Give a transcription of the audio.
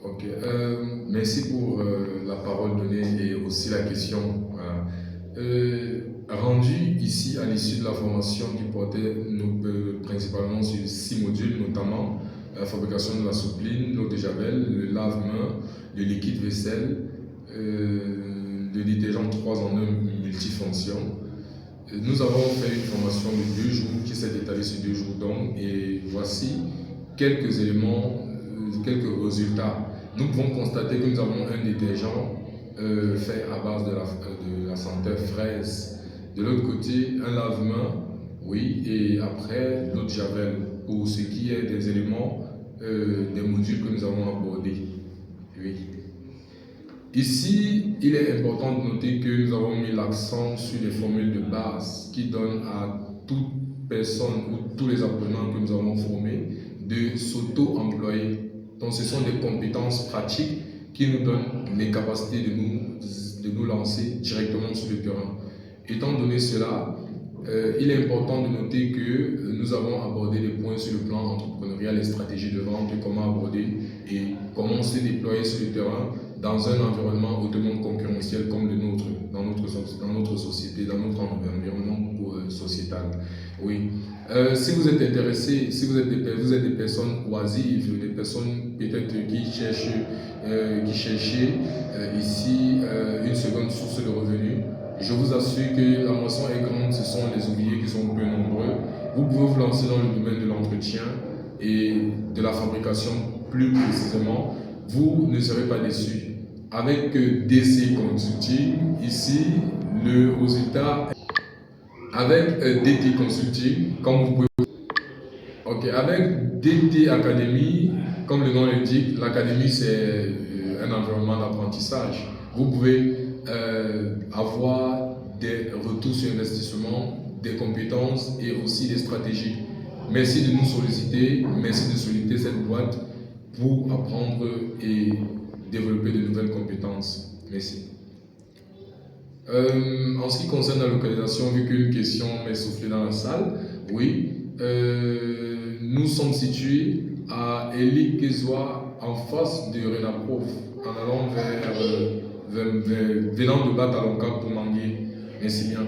Ok, merci pour la parole donnée et aussi la question. Voilà. Rendu ici à l'issue de la formation qui portait principalement sur 6 modules, notamment la fabrication de la soupline, l'eau de javel, le lave-main, le liquide vaisselle, le détergent 3 en 1 multifonction. Nous avons fait une formation de 2 jours qui s'est étalée sur 2 jours donc, et voici quelques éléments, quelques résultats. Nous pouvons constater que nous avons un détergent fait à base de la senteur fraise. De l'autre côté, un lave-main, oui, et après l'eau de javel, pour ce qui est des éléments des modules que nous avons abordés. Oui. Ici, il est important de noter que nous avons mis l'accent sur les formules de base qui donnent à toute personne ou tous les apprenants que nous avons formés de s'auto-employer. Donc, ce sont des compétences pratiques qui nous donnent les capacités de nous lancer directement sur le terrain. Étant donné cela, il est important de noter que nous avons abordé des points sur le plan entrepreneurial et stratégie de vente, comment aborder et comment se déployer sur le terrain dans un environnement hautement concurrentiel comme le nôtre, dans notre société, dans notre environnement sociétal. Oui. Si vous êtes intéressé, si vous êtes des personnes oisives, des personnes peut-être qui cherchaient ici une seconde source de revenus, je vous assure que la moisson est grande, ce sont les ouvriers qui sont peu nombreux. Vous pouvez vous lancer dans le domaine de l'entretien et de la fabrication plus précisément. Vous ne serez pas déçus. Avec DC Consulting, ici, le résultat, avec DT Consulting, comme vous pouvez. Ok, avec DT Academy, comme le nom l'indique, l'académie c'est un environnement d'apprentissage. Vous pouvez avoir des retours sur investissement, des compétences et aussi des stratégies. Merci de nous solliciter, merci de solliciter cette boîte pour apprendre et développer de nouvelles compétences. Merci. En ce qui concerne la localisation, vu qu'une question m'est soufflée dans la salle, oui, nous sommes situés à Elie-Kezoa, en face de Renaprof, en allant venant de Batalonka pour Manguier. Merci bien.